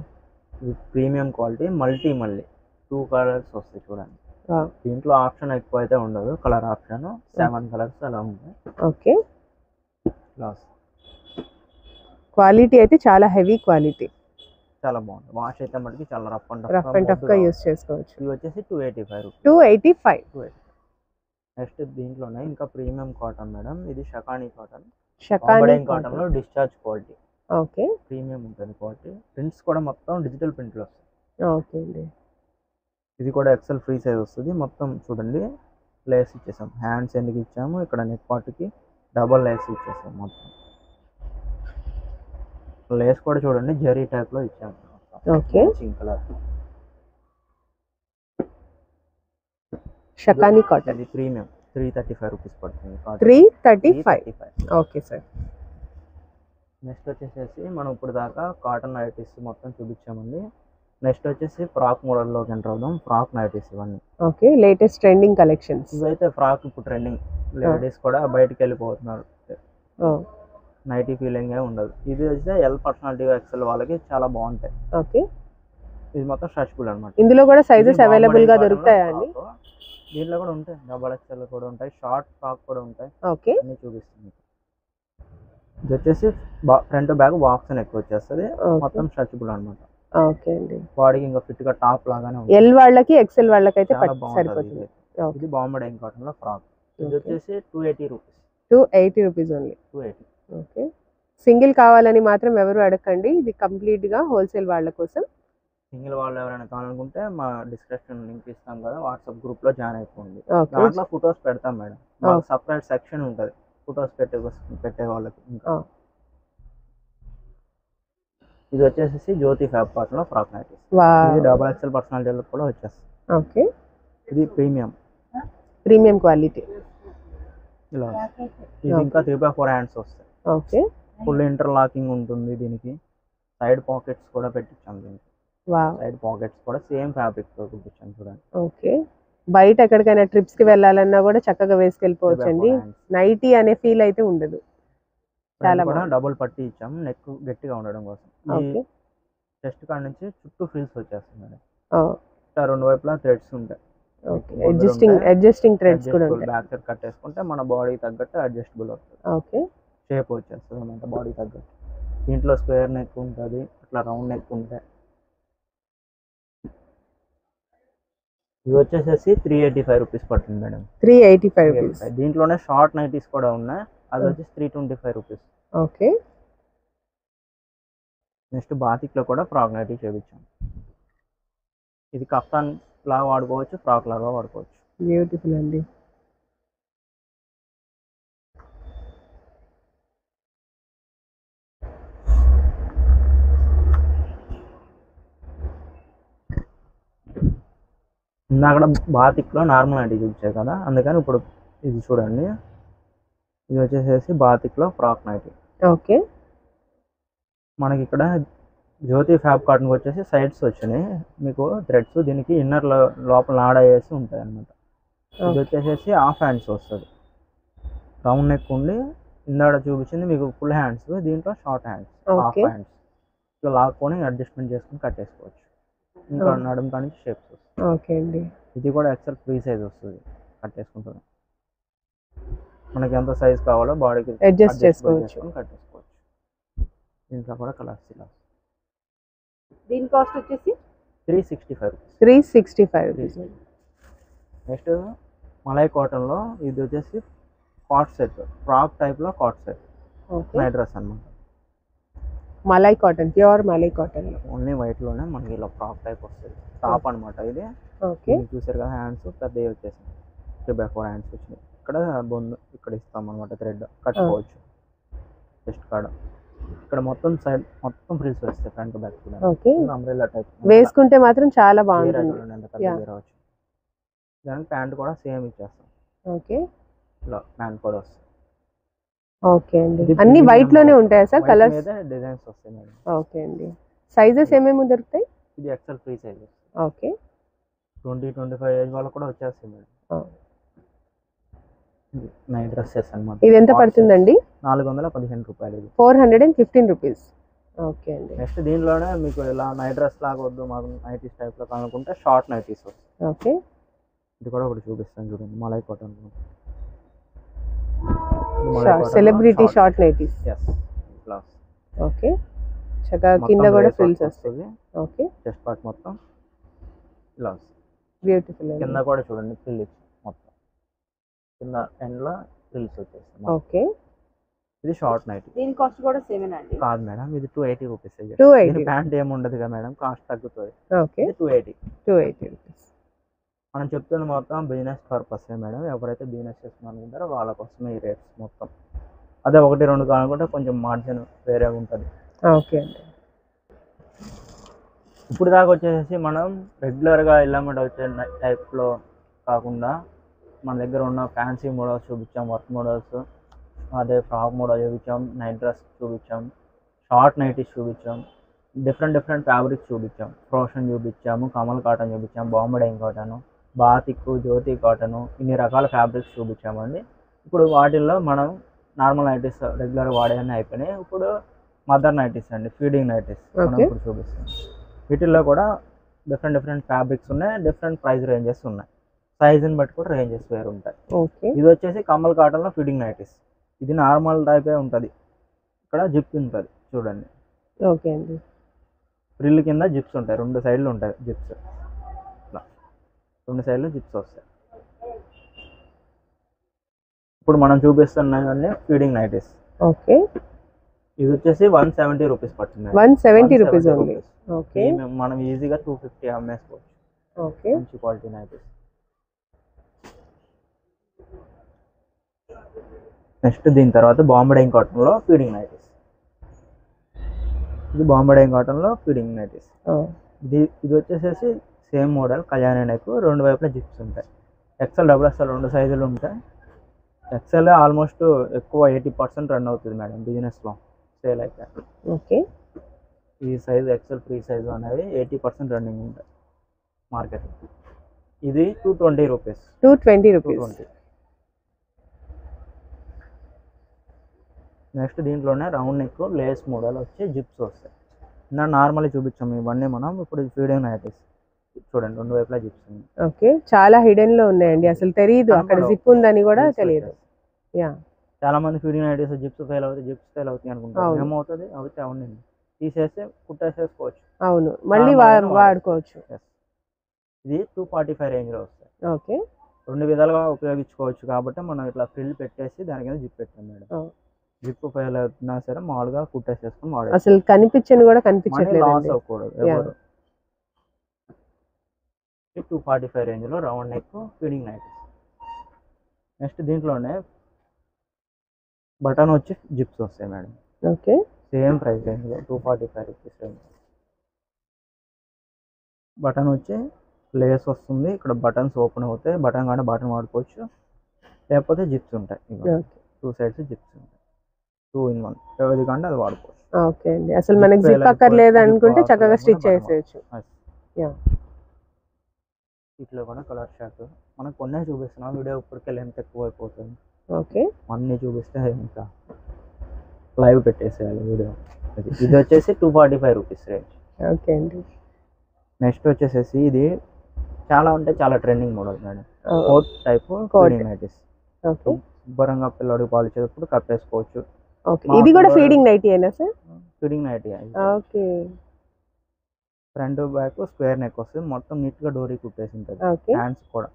ఇది ప్రీమియం క్వాలిటీ, మళ్ళీ 2 కలర్స్ వస్తాయి చూడండి. దీంట్లో ఆప్షన్ ఎక్కువ అయితే ఉండదు, కలర్ ఆప్షన్ 7 కలర్స్ అలా ఉంటాయి. ఓకే, క్వాలిటీ అయితే చాలా హెవీ క్వాలిటీ, చాలా బాగుంది. వాష్ అయితే మనకి చాలా రఫ్ అండ్ టఫ్ గా యూస్ చేసుకోవచ్చు. ఇది వచ్చేసి 285 రూపీస్. 285. నెక్స్ట్ దీంట్లోనే ఇంకా ప్రీమియం కాటన్ మేడం. ఇది షకానీ కాటన్. కాటన్ లో డిశ్చార్జ్ క్వాలిటీ. ఓకే, ప్రీమియం ఉంటుంది క్వాలిటీ. ప్రింట్స్ కూడా మొత్తం డిజిటల్ ప్రింట్లు వస్తాయి. ఓకే అండి. ఇది కూడా ఎక్సెల్ ఫ్రీ సైజ్ వస్తుంది. మొత్తం చూడండి లేస్ ఇచ్చేసాం, హ్యాండ్స్ ఎందుకు ఇచ్చాము, ఇక్కడ నెక్ పార్ట్ కి డబల్ లేస్ ఇచ్చేసాం. మొత్తం లేస్ కూడా చూడండి జరీ టైప్ లో ఇచ్చాము. ఓకే, కలర్ షకానీ కాటన్. ఇది ప్రీమియం 335 రూపీస్ పడుతుంది. 335. Okay sir. నెక్స్ట్ వచ్చేసేసి మనం ఇప్పుడు దాకా కాటన్ నైటీస్ మొత్తం చూపించామండి. నెక్స్ట్ వచ్చేసి ఫ్రాక్ మోడల్లోకి ఎంటర్ అవుదాం. ఫ్రాక్ నైటీస్ ఇవన్నీ. Okay, latest trending collections. ఇవైతే ఫ్రాక్ ఇప్పుడు ట్రెండింగ్, లేడీస్ కూడా బయటకు వెళ్ళిపోతున్నారు, నైటీ ఫీలింగ్ ఉండదు. ఇది అయితే ఎల్ పర్సనాలిటీ ఎక్సెల్ వాళ్ళకి చాలా బాగుంటాయి. ఓకే, ఇది మొత్తం స్ట్రెచబుల్ అనమాట. ఇందులో కూడా సైజెస్ అవైలబుల్ గా దొరుకుతాయా అండి? దీంట్లో కూడా ఉంటాయి, డబల్ ఎక్సెల్ కూడా ఉంటాయి, షార్ట్ ఫ్రాక్ కూడా ఉంటాయి. ఓకే, అన్ని చూపిస్తుంది. ఇది వచ్చేసి ఫ్రంట్ బ్యాక్ బాక్స్ ఎక్కువ వచ్చేస్తుంది, మొత్తం స్ట్రెచబుల్ అనమాట. ఓకే అండి. బాడీకి ఇంకా ఫిట్ గా టాప్ లాగానే ఉంటుంది. ఎల్ వాళ్ళకి ఎక్సెల్ వాళ్ళకి అయితే సరిపోతుంది. ఇది బాంబే డైయింగ్ కాటన్ లో ఫ్రాక్. ఇది వచ్చేసి 280 rupees. 280 rupees only. 280. Okay, single కావాలని మాత్రం ఎవరు అడగండి, ఇది కంప్లీట్ గా హోల్సేల్ వాళ్ళ కోసం. సింగిల్ వాళ్ళు ఎవరైనా కావాలనుకుంటే మా డిస్క్రిప్షన్ లింక్ ఇస్తాం కదా, వాట్సాప్ గ్రూప్ లో జాయిన్ అయిపోండి. దాంట్లో ఫొటోస్ పెడతాం మేడం, మాకు సపరేట్ సెక్షన్ ఉంటుంది ఫొటోస్ పెట్టే వాళ్ళకి. ఇంకా ఇది వచ్చేసి జ్యోతి ఫ్యాబ్ కాటన్ లో ఫ్రాక్ నైటీస్. ఇది డబల్ ఎక్సెల్ పర్సనాలిటీ కూడా వచ్చేస్తుంది. ఓకే, ఇది ప్రీమియం క్వాలిటీ. ఇలా ఇది ఇంకా 3/4 హ్యాండ్స్ వస్తాయి. ఓకే, ఫుల్ ఇంటర్లాకింగ్ ఉంటుంది. దీనికి సైడ్ పాకెట్స్ కూడా పెట్టించాం. దీనికి సైడ్ పాకెట్స్ కూడా సేమ్ ఫ్యాబ్రిక్ తో పెట్టించాం చూడండి. ఓకే, బయట ఎక్కడికైనా ట్రిప్స్ కి వెళ్ళాలన్నా కూడా చక్కగా వేసుకెళ్ళిపోవచ్చు అండి. నైటీ అనే ఫీల్ అయితే ఉండదు. చాలా కూడా డబుల్ పట్టి ఇచ్చాము, నెక్ గట్టిగా ఉండడం కోసం. చెస్ట్ కాడ నుంచి చుట్టూ ఫ్రిల్స్ వచ్చేస్తుంది. రెండు వైపులా థ్రెడ్స్ ఉంటాయి. అడ్జస్టింగ్ థ్రెడ్స్ కూడా ఉంటాయి. బ్యాక్ సైడ్ కట్టేసుకుంటే మన బాడీ తగ్గట్టు అడ్జస్టబుల్ అవుతుంది. ఓకే, షేప్ వచ్చేస్తుంది అన్నమాట బాడీ తగ్గట్టు. దీంట్లో స్క్వేర్ నెక్ ఉంటుంది, ఇట్లా రౌండ్ నెక్ ఉంటాయి. ఇవి వచ్చేసేసి 385 రూపీస్ పడుతుంది మేడం. 385 రూపీస్. దీంట్లోనే షార్ట్ నైటీస్ కూడా ఉన్నాయి, అది వచ్చేసి 325 రూపీస్. ఓకే, నెక్స్ట్ బాతిక్ లో కూడా ఫ్రాక్ నైటీ చేయించాం. ఇది కఫ్తాన్ లాగా వాడుకోవచ్చు, ఫ్రాక్ లాగా వాడుకోవచ్చు. బ్యూటిఫుల్ అండి. ఇందాక బాతిక్ లో నార్మల్ నైటీ చూపించాయి కదా, అందుకని ఇప్పుడు ఇది చూడండి. ఇది వచ్చేసేసి బాతిక్ లో ఫ్రాక్ నైటీ. ఓకే, మనకి ఇక్కడ జ్యోతి ఫ్యాబ్ కాటన్ వచ్చేసి సైడ్స్ వచ్చినాయి మీకు థ్రెడ్స్. దీనికి ఇన్నర్ లోపల నాడ వేసి ఉంటాయి అన్నమాట. ఇది వచ్చేసేసి హాఫ్ హ్యాండ్స్ వస్తుంది, రౌండ్ నెక్ ఉండి. ఇందాక చూపించింది మీకు ఫుల్ హ్యాండ్స్, దీంట్లో షార్ట్ హ్యాండ్స్, హాఫ్ హ్యాండ్స్. ఇట్లా లాక్కొని అడ్జస్ట్మెంట్ చేసుకుని కట్టేసుకోవచ్చు. ఇంకా నడుము కానీ షేప్స్ వస్తుంది. ఓకే అండి. ఇది కూడా ఎక్సెల్ ఫ్రీ సైజ్ వస్తుంది కట్టేసుకుంటాను. మనకి ఎంత సైజ్ కావాలో బాడీకి అడ్జస్ట్ చేసుకోవచ్చు. కట్టేసుకోవచ్చు. దీంట్లో కూడా కలర్స్ ఇలా. దీని కాస్ట్ వచ్చేసి 365. 365 రూపీస్. నెక్స్ట్ మలై కాటన్ లో ఇది వచ్చేసి కాట్ సెట్, ఫ్రాక్ టైప్ లో కాట్ సెట్ నైట్ డ్రెస్ అన్నమాట. Malai cotton, pure malai cotton, only white లోనే మనకి ఇలా ఫ్రాక్ టైప్ వస్తుంది. టాప్ అన్నమాట ఇది. ఓకే, చూసారు కదా, హ్యాండ్స్ పెద్దవి వచ్చేసాయి, 3/4 హ్యాండ్స్ వచ్చినాయి. ఇక్కడ బొందు ఇక్కడ ఇస్తాం అనమాట, థ్రెడ్ కట్టుకోవచ్చు జస్ట్ కాడ. ఇక్కడ మొత్తం సైడ్ మొత్తం ఫ్రిల్స్ వస్తాయి, ఫ్రంట్ బ్యాక్ కూడా. ఓకే, అంబ్రెల్లా టైప్ వేసుకుంటే మాత్రం చాలా బాగుంటుంది. ఎంత పెద్ద రావచ్చు. దానికి ప్యాంట్ కూడా సేమ్ ఇచ్చేస్తాం. ఓకే, ఇలా ప్యాంట్ కూడా వస్తుంది. ఓకే అండి, అన్ని వైట్ లోనే ఉంటాయా సార్? కలర్స్ మీద డిజైన్స్ వస్తాయి మేడం. ఓకే అండి, సైజెస్ ఏమేమి దొరుకుతాయి? ఇది XL free size. Okay, 20-25 age వాళ్ళకి కూడా వచ్చేస్తాయి మేడం. నైట్ డ్రెస్సెస్ అన్నమాట. ఇది ఎంత పడుతుందండి? 415 రూపాయలు. ఇది 415 రూపీస్. ఓకే అండి. నెక్స్ట్ దీనిలోనే మీకు ఇలా నైట్ డ్రెస్ లాగా వద్దు మాకు నైటీస్ టైప్ లో కానుకుంటే షార్ట్ నైటీస్ వస్తాయి. ఓకే, ఇది కూడా ఒకటి చూపిస్తాను చూడండి, malai cotton. Celebrity short nighties. Okay, చక్కగా కింద కూడా ఫ్రిల్స్ వస్తాయి. ఓకే, చెస్ట్ పార్ట్ మొత్తం ఇలా వస్తుంది, బ్యూటిఫుల్. కింద కూడా చూడండి ఫ్రిల్ ఇచ్చి మొత్తం కింద ఎండ్ లో ఫ్రిల్స్ వచ్చేస్తాయి. ఓకే, ఇది షార్ట్ నైట్. దీని కాస్ట్ కూడా సేమ్ అండి? కాదు మేడం, ఇది 280 రూపీస్. 280. ప్యాంట్ ఏమి ఉండదు కదా మేడం, కాస్ట్ తగ్గుతుంది. Okay, 280 rupees. మనం చెప్తున్న మొత్తం బిజినెస్ పర్పస్ మేడం. ఎవరైతే బిజినెస్ చేస్తున్నారో వాళ్ళ కోసమే ఈ రేట్స్ మొత్తం. అదే 1-2 కానుకుంటే కొంచెం మార్జిన్ వేరే ఉంటుంది. ఓకే అండి. ఇప్పుడు దాకా వచ్చేసి మనం రెగ్యులర్గా ఇళ్ళమ్మట వచ్చే టైప్లో కాకుండా మన దగ్గర ఉన్న ఫ్యాన్సీ మోడల్స్ చూపించాం, వర్క్ మోడల్స్, అదే ఫ్రాక్ మోడల్ చూపించాం, నైట్ డ్రెస్ చూపించాం, షార్ట్ నైటీస్ చూపించాం, డిఫరెంట్ ఫ్యాబ్రిక్స్ చూపించాం. ఫ్రోషన్ చూపించాము, కమల్ కాటన్ చూపించాం, బాంబే కాటన్, బాతిక్, జ్యోతి కాటన్, ఇన్ని రకాల ఫ్యాబ్రిక్స్ చూపించామండి. ఇప్పుడు వాటిల్లో మనం నార్మల్ నైటీస్ రెగ్యులర్ వాడేవన్నీ అయిపోయినాయి. ఇప్పుడు మదర్ నైటీస్ అండి, ఫీడింగ్ నైటీస్ మనం ఇప్పుడు చూపిస్తాం. వీటిల్లో కూడా డిఫరెంట్ ఫ్యాబ్రిక్స్ ఉన్నాయి, డిఫరెంట్ ప్రైస్ రేంజెస్ ఉన్నాయి. సైజుని బట్టి కూడా రేంజెస్ వేరు ఉంటాయి. ఇది వచ్చేసి కమల్ కాటన్లో ఫీడింగ్ నైటీస్. ఇది నార్మల్ టైపే ఉంటుంది, ఇక్కడ జిప్ ఉంటుంది చూడండి. ఓకే అండి, ఫ్రిల్ కింద జిప్స్ ఉంటాయి, 2 సైడ్లు ఉంటాయి జిప్స్. ఇట్లా 2 సైడ్లు జిప్స్ వస్తాయి. ఇప్పుడు మనం చూపిస్తున్నవన్నీ ఫీడింగ్ నైటీస్. ఓకే, ఇది వచ్చేసి 170 రూపీస్ పడుతుంది. 170 రూపీస్ ఓన్లీ. ఓకే, మనం ఈజీగా 250 అమ్మేసుకోవచ్చు. ఓకే, మంచి క్వాలిటీ నైటీస్. నెక్స్ట్ దీని తర్వాత బాంబే కాటన్లో ఫీడింగ్ నైటీస్. ఇది బాంబే కాటన్లో ఫీడింగ్ నైటీస్. ఇది వచ్చేసేసి సేమ్ మోడల్, కళ్యాణి నెక్, 2 వైపులా జిప్స్ ఉంటాయి. ఎక్సెల్, XXL 2 సైజులు ఉంటాయి. ఎక్సెల్ ఆల్మోస్ట్ ఎక్కువ 80% రన్ అవుతుంది మేడం బిజినెస్లో, సేల్ అయితే. ఓకే, ఈ సైజ్ ఎక్సెల్ ఫ్రీ సైజ్ అనేది 80% రన్నింగ్ ఉంటాయి మార్కెట్. ఇది 220 రూపీస్. 220 రూపీస్. నెక్స్ట్ దీంట్లోనే రౌండ్ నెక్, లేస్ మోడల్ వచ్చి జిప్స్ వస్తాయి. నార్మల్ చూపించాము ఇవన్నీ మనం. ఇప్పుడు ఫీడింగ్ నైటీస్ చూడండి, 2 వైపులా జిప్స్ ఉన్నాయి. ఓకే, చాలా హిడెన్ లో ఉన్నాయండి, అసలు తెలియదు అక్కడ జిప్ ఉందని కూడా తెలియదు. చాలా మంది ఫీడింగ్ నైటీస్ జిప్స్ ఫెయిల్ అవుతాయి అనుకుంటారు. ఏమవుతుంది, అవుతే అవునండి, తీసేస్తే కుట్టేసేసుకోవచ్చు. అవును, మళ్ళీ వాడుకోవచ్చు. ఇది 245 రేంజ్ లో వస్తాయి. ఓకే, 2 విధాలుగా ఉపయోగించుకోవచ్చు కాబట్టి మనం ఇట్లా ఫ్రిల్ పెట్టేసి దాని కింద జిప్ పెట్టాం మేడం. జిప్ ఫెయిల్ అవుతున్నా సరే మామూలుగా కుట్టేసేసుకుని వాడేది. అసలు కనిపించని కూడా కనిపించట్లేదు, లాస్ అవ్వకూడదు ఎవరు. 245 రేంజ్ లో round neck feeding nighties. Next దీంట్లోనే బటన్ వచ్చి జిప్స్ వస్తాయి madam. Okay, same price range లో 245 రూపీస్ రేంజ్. బటన్ వచ్చి లేస్ వస్తుంది, ఇక్కడ బటన్స్ ఓపెన్ అవుతాయి. బటన్ కానీ బటన్ వాడుకోవచ్చు, లేకపోతే జిప్స్ ఉంటాయి. 2 సైడ్స్ జిప్స్ ఉంటాయి, 2 in 1. ఏది కంటే అది వాడుకోవచ్చు. ఓకే అండి, అసలు మనకి జిప్ అక్కర్లేదు అనుకుంటే చక్కగా స్టిచ్ చేసేయచ్చు. ఇట్లా కూడా కలర్ షర్ట్ మనకు కొన్నే చూపిస్తున్నాం, వీడియో ఇప్పటికే లెంత్ ఎక్కువ అయిపోతుంది. ఓకే, అన్నీ చూపిస్తే ఇంకా లైవ్ పెట్టేసేయాలి వీడియో. ఇది వచ్చేసి 245 రూపీస్ రేంజ్. ఓకే అండి. నెక్స్ట్ వచ్చేసేసి ఇది చాలా trending model madam, coat type nighties. శుభ్రంగా పిల్లడికి పాలు ఇచ్చేటప్పుడు కప్పేసుకోవచ్చు. ఓకే, ఇది కూడా ఫీడింగ్ నైటీ అయినా sir? Feeding nightie. Okay. Front back square neck వస్తుంది, మొత్తం నీట్ గా డోరీ కుట్టేసి ఉంటుంది. హ్యాండ్స్ కూడా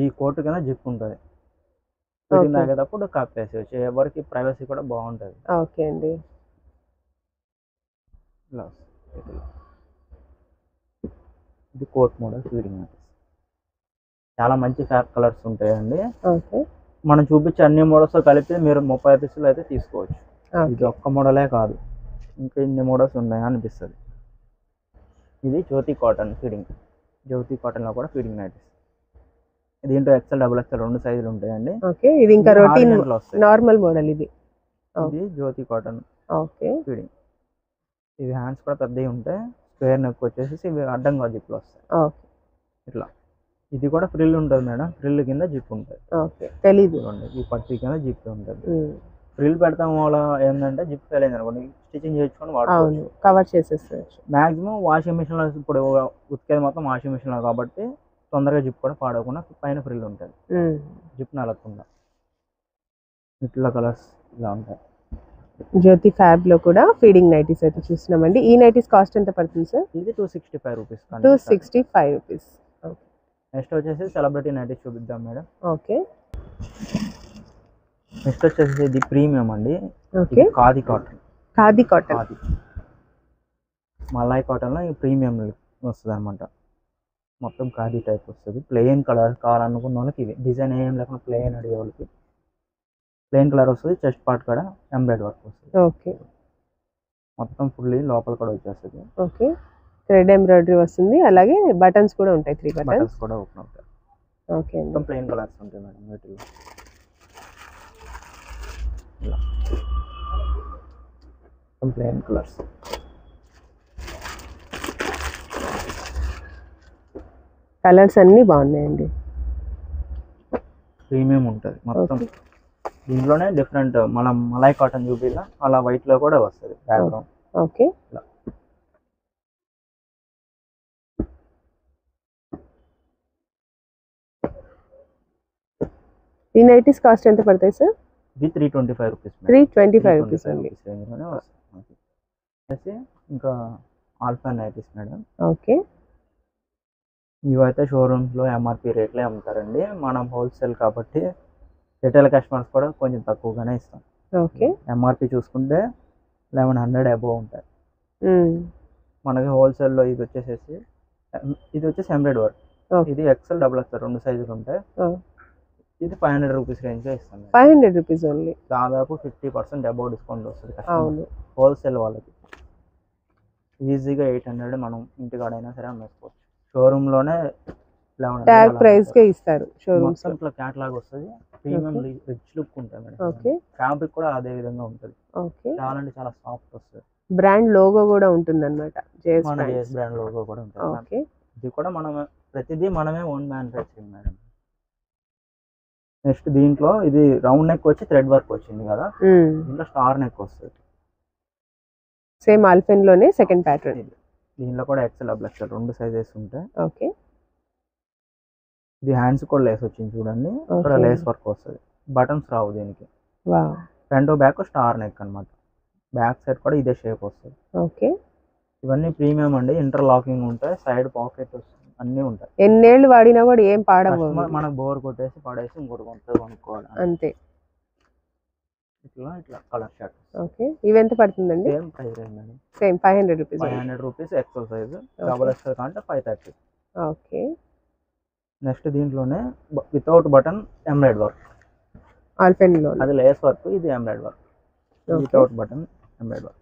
ఈ కోట్ కింద జిప్ ఉంటుంది. ఫీడింగ్ తాగేటప్పుడు కప్పేసేయచ్చు, ఎవరికి ప్రైవసీ కూడా బాగుంటుంది. ఓకే అండి. ఇది కోట్ మోడల్ ఫీడింగ్ నైటీస్. చాలా మంచి ఫ్యాబ్ కలర్స్ ఉంటాయండి. మనం చూపించే అన్ని మోడల్స్ కలిపి మీరు 30 పీసులు అయితే తీసుకోవచ్చు. ఇది ఒక్క మోడలే కాదు, ఇంకా ఇన్ని మోడల్స్ ఉన్నాయా అనిపిస్తుంది. ఇది జ్యోతి కాటన్ ఫీడింగ్. జ్యోతి కాటన్ లో కూడా ఫీడింగ్ నైటీస్. దీంట్లో ఎక్సెల్ డబుల్ ఎక్సెల్ 2 సైజులు ఉంటాయండి. ఇది ఇంకా రొటీన్ నార్మల్ మోడల్. ఇది జ్యోతి కాటన్ ఫీడింగ్. ఇవి హ్యాండ్స్ కూడా పెద్దవి ఉంటాయి, స్క్వేర్ నెక్ వచ్చేసి ఇవి అడ్డంగా జిప్లు వస్తాయి ఇట్లా. ఇది కూడా ఫ్రిల్ ఉంటుంది మేడం, ఫ్రిల్ కింద జిప్ ఉంటుంది. తెలీదు, ఈ పట్టీ కింద జిప్ ఉంటుంది. ఫ్రిల్ పెడతాం వల్ల ఏంటంటే జిప్ ఫెయిల్ అయింది అనుకోండి, స్టిచింగ్ చేసుకొని వాడుకోవచ్చు, కవర్ చేసేసుకోవచ్చు. మాక్సిమం వాషింగ్ మిషన్ లో ఇప్పుడు ఉతికేది మొత్తం వాషింగ్ మిషన్ లో కాబట్టి తొందరగా జిప్ కూడా పాడకుండా పైన ఫ్రిల్ ఉంటుంది, జిప్ నలగకుండా. ఇట్లా కలర్స్ ఇలా ఉంటాయి. జ్యోతి ఫ్యాబ్ లో కూడా ఫీడింగ్ నైటీస్ అయితే చూస్తున్నామండి. ఈ నైటీస్ కాస్ట్ ఎంత పడుతుంది సార్? ఇది 265 రూపీస్. 265 రూపీస్. నెక్స్ట్ వచ్చేసి సెలబ్రిటీ నైటీస్ చూపిద్దాం మేడం. ఓకే. నెక్స్ట్ వచ్చేసి ఇది ప్రీమియం అండి. Khadi cotton. Khadi cotton, Malay cotton లో ప్రీమియం వస్తుంది అనమాట. మొత్తం ఖాదీ టైప్ వస్తుంది. ప్లెయిన్ కలర్ కావాలనుకున్న వాళ్ళకి ఇది డిజైన్ ఏం లేకుండా ప్లెయిన్ అడిగే వాళ్ళకి ప్లెయిన్ కలర్ వస్తుంది. చెస్ట్ పార్ట్ కూడా ఎంబ్రాయిడ్ వర్క్ వస్తుంది. ఓకే. మొత్తం ఫుల్లీ లోపల కూడా వచ్చేస్తుంది. ఓకే. థ్రెడ్ ఎంబ్రాయిడరీ వస్తుంది, అలాగే బటన్స్ కూడా ఉంటాయి. 3 బటన్స్ కూడా ఓపెన్ అవుతాయి. ఓకే. మొత్తం ప్లెయిన్ కలర్స్ ఉంటాయి మేడం వీటిలో. మొత్తం ప్లెయిన్ కలర్స్. కలర్స్ అన్ని బాగున్నాయండి. ప్రీమియం ఉంటుంది మొత్తం. దీంట్లోనే డిఫరెంట్ మనం మలాయ్ కాటన్ చూపిలా అలా వైట్ లో కూడా వస్తుంది బ్యాక్గ్రౌండ్. ఓకే. ఈ నైటీస్ కాస్ట్ ఎంత పడతాయి సార్? ఇది 325 రూపీస్. 325 రూపీస్ అండి. ఇంకా ఆల్ఫా నైటీస్ మేడం. ఓకే. ఇవైతే షోరూమ్స్ లో ఎంఆర్పి రేట్లే అమ్ముతారండి, మనం హోల్సేల్ కాబట్టి రిటైల్ కస్టమర్స్ కూడా కొంచెం తక్కువగానే ఇస్తాం. ఓకే. ఎంఆర్పి చూసుకుంటే 1100 అబోవ్ ఉంటాయి. మనకి హోల్సేల్ లో ఇది వచ్చేసి ఎంబ్రాయిడ్ వర్క్. ఇది ఎక్సెల్ డబుల్ ఎక్సెల్ 2 సైజులు ఉంటాయి. ఇది 500 రూపీస్ రేంజ్ లో ఇస్తాం. 500 రూపీస్ ఓన్లీ. దాదాపు 50% అబోవ్ డిస్కౌంట్ వస్తుంది హోల్సేల్ వాళ్ళకి. ఈజీగా 800 మనం ఇంటికాడైనా సరే అమ్మేసుకోవచ్చు. షోరూమ్ లోనే ట్యాగ్ ప్రైస్ కే ఇస్తారు షోరూమ్స్. ఇట్లా క్యాటలాగ్ వస్తుంది, ప్రీమియం రిచ్ లుక్ ఉంటుంది మేడం. ఓకే. ఫ్యాబ్రిక్ కూడా అదే విధంగా ఉంటుంది. ఓకే. చాలా అంటే చాలా సాఫ్ట్ వస్తుంది. బ్రాండ్ లోగో కూడా ఉంటుంది అన్నమాట. మన జేఎస్ బ్రాండ్ లోగో కూడా ఉంటుంది. ఓకే. ఇది కూడా మనం ప్రతిదీ మనమే ఓన్ మ్యానుఫ్యాక్చరింగ్ మేడం. నెక్స్ట్ దీంట్లో ఇది రౌండ్ నెక్ వచ్చి థ్రెడ్ వర్క్ వచ్చింది కదా, దీంట్లో స్టార్ నెక్ వస్తుంది. సేమ్ ఆల్ఫెన్ లోనే సెకండ్ ప్యాటర్న్. దీంట్లో కూడా ఎక్సెల్ డబుల్ ఎక్సెల్ 2 సైజెస్ ఉంటాయి. ఓకే. ఇది హ్యాండ్స్ కూడా లేస్ వచ్చింది చూడండి, ఇక్కడ లేస్ వర్క్ వస్తుంది. బటన్స్ రావు దీనికి. ఫ్రంట్ బ్యాక్ స్టార్ నెక్ అన్నమాట. బ్యాక్ సైడ్ కూడా ఇదే షేప్ వస్తుంది. ఓకే. ఇవన్నీ ప్రీమియం అండి, ఇంటర్లాకింగ్ ఉంటాయి, సైడ్ పాకెట్ వస్తుంది, అన్నీ ఉంటాయి. ఎన్నేళ్ళు వాడినా కూడా ఏం పాడవు. మనకు బోర్ కొట్టేసి పడేసి ఇంకోటి కొనుక్కోవాలి అంతే. ఇట్లా కలర్ షర్ట్. ఓకే. ఇవి ఎంత పడుతుందండి? Same price range. Same 500 rupees. 500 rupees XL size. Double XL కంటే 530. ఓకే. నెక్స్ట్ దీంట్లోనే వితౌట్ బటన్ ఎంబ్రాయిడ్ వర్క్. ఆల్ఫెన్ లో అది లేస్ వర్క్, ఇది embroidery work. Without button embroidery work.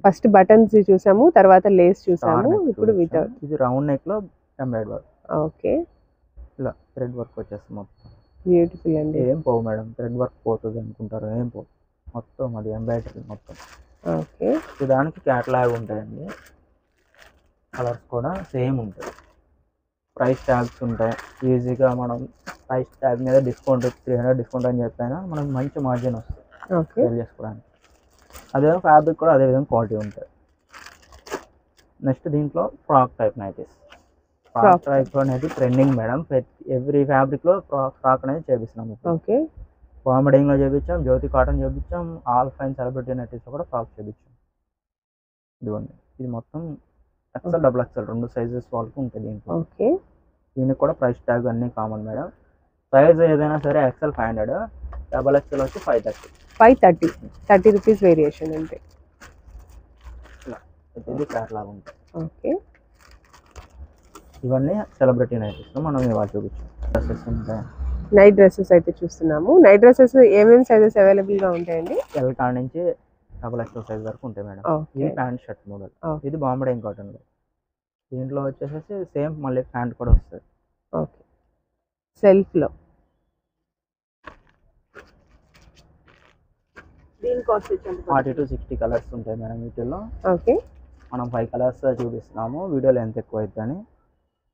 First buttons చూసాము, తర్వాత లేస్ చూసాము, ఇప్పుడు వితౌట్. ఇది రౌండ్ నెక్ లో ఎంబ్రాయిడ్ వర్క్. ఓకే. ఇలా థ్రెడ్ వర్క్ వచ్చేస్తుంది మొత్తం. బ్యూటిఫుల్ అండి. ఏం పోవు మేడం, థ్రెడ్ వర్క్ పోతుంది అనుకుంటారు, ఏం పోవు, మొత్తం అది ఎంబ్రాయిడరీ మొత్తం. ఓకే. దానికి క్యాటలాగ్ ఉంటాయండి. కలర్స్ కూడా సేమ్ ఉంటాయి. ప్రైస్ ట్యాగ్స్ ఉంటాయి. ఈజీగా మనం ప్రైస్ ట్యాగ్ మీద డిస్కౌంట్ 300 డిస్కౌంట్ అని చెప్పైనా మనకు మంచి మార్జిన్ వస్తుంది సేల్ చేసుకోవడానికి. అదే ఫ్యాబ్రిక్ కూడా అదే విధంగా క్వాలిటీ ఉంటుంది. నెక్స్ట్ దీంట్లో frock type nighties. Frock type అనేది ట్రెండింగ్ మేడం. ఎవ్రీ ఫ్యాబ్రిక్ లో ఫ్రాక్ అనేది చేపిస్తున్నాము. ఓకే. బాంబడింగ్ లో చేపించాం, జ్యోతి కాటన్ చేపించాం, ఆల్ ఫైన్ సెలబ్రిటీ నైటీస్ లో కూడా ఫ్రాక్ చేపించాం. ఇదిగోండి, ఇది మొత్తం ఎక్సెల్ డబుల్ ఎక్సెల్ 2 సైజెస్ వాళ్ళకు ఉంటుంది దీంట్లో. ఓకే, దీనికి కూడా ప్రైస్ ట్యాగ్ అన్ని కామన్ మేడం. సైజ్ ఏదైనా సరే ఎక్సెల్ 500, డబుల్ ఎక్సెల్ వచ్చి 530. 30 రూపీస్ వేరియేషన్ అంటే. ఇది క్యాట్లాగ్ ఉంటుంది. ఓకే, ఇవన్నీ సెలబ్రిటీ నైటీస్ మనం ఇవాళ చూపించాం. డ్రెస్సెస్ ఉంటాయి. నైట్ డ్రెస్సెస్ అయితే చూస్తున్నాము. నైట్ డ్రెస్సెస్ ఏమేమి సైజెస్ అవైలబుల్ గా ఉంటాయండి? ఎల్ కాడ నుంచి డబుల్ ఎక్సెల్ సైజ్ వరకు ఉంటాయి మేడం. ఇది ప్యాంట్ షర్ట్ మోడల్. ఇది బాంబడింగ్ కాటన్ లో. దీంట్లో వచ్చేసి సేమ్ మళ్ళీ ప్యాంట్ కూడా వస్తుంది. ఓకే, సెల్ఫ్ లో. దీని కాస్ట్ వచ్చి 40 to 60 కలర్స్ ఉంటాయి మేడం వీటిల్లో. ఓకే, మనం 5 కలర్స్ చూపిస్తున్నాము. వీడియోలో ఎంత ఎక్కువ అవుతుందని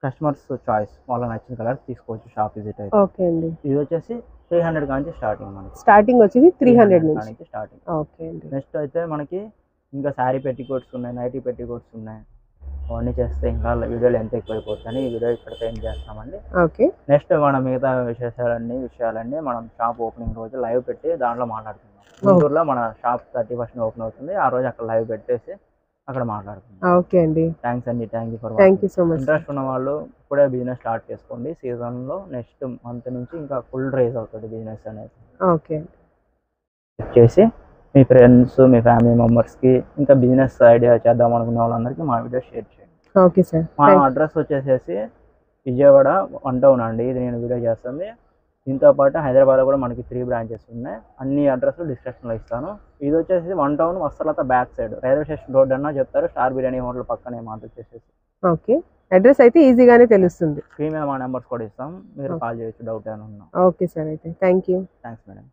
కస్టమర్స్ చాయిస్, వాళ్ళ నచ్చిన కలర్ తీసుకోవచ్చు షాప్ విజిట్ అయితే. ఓకే అండి. ఇది వచ్చేసి 300 కాంచి స్టార్టింగ్ మనకి. స్టార్టింగ్ వచ్చేసి 300 నుంచి స్టార్టింగ్. ఓకే అండి. నెక్స్ట్ అయితే మనకి ఇంకా శారీ పెట్టికోట్స్ ఉన్నాయి, నైటీ పెట్టికోట్స్ ఉన్నాయి. అవన్నీ చేస్తే ఇంకా వీడియోలు ఎంత ఎక్కువైపోతుంది. ఈ వీడియో ఇక్కడితో ఏం చేస్తామండి. ఓకే, నెక్స్ట్ మనం మిగతా విషయాలన్నీ మనం షాప్ ఓపెనింగ్ రోజు లైవ్ పెట్టి దాంట్లో మాట్లాడుకుందాం. గుంటూరులో మన షాప్ 31st ఓపెన్ అవుతుంది. ఆ రోజు అక్కడ లైవ్ పెట్టేసి అక్కడ మాట్లాడుకుందాం. ఓకే అండి. థ్యాంక్స్ అండి. Thank you so much. Interest ఉన్న వాళ్ళు ఇప్పుడే బిజినెస్ స్టార్ట్ చేసుకోండి. సీజన్లో నెక్స్ట్ మంత్ నుంచి ఇంకా ఫుల్ రైజ్ అవుతుంది బిజినెస్ అనేది. ఓకే, చేసి మీ ఫ్రెండ్స్, మీ ఫ్యామిలీ మెంబర్స్కి ఇంకా బిజినెస్ ఐడియా చేద్దాం అనుకునే వాళ్ళందరికీ మా వీడియో షేర్ చేయండి. Okay sir. మా అడ్రస్ వచ్చేసేసి విజయవాడ 1 టౌన్ అండి. ఇది నేను వీడియో చేస్తుంది. దీంతో పాటు హైదరాబాద్లో కూడా మనకి 3 బ్రాంచెస్ ఉన్నాయి. అన్ని అడ్రస్లు డిస్క్రిప్షన్లో ఇస్తాను. ఇది వచ్చేసి 1 town Vastralatha back side railway station road అన్నా చెప్తారు. స్టార్ బిర్యానీ హోటల్ పక్కనే మాట వచ్చేసేసి. ఓకే, అడ్రస్ అయితే ఈజీగానే తెలుస్తుంది. స్క్రీన్ మీద మా నెంబర్స్ కూడా ఇస్తాం, మీరు కాల్ చేయొచ్చు డౌట్ ఏమైనా ఉన్నా. ఓకే సార్, అయితే థ్యాంక్ యూ. Thanks madam.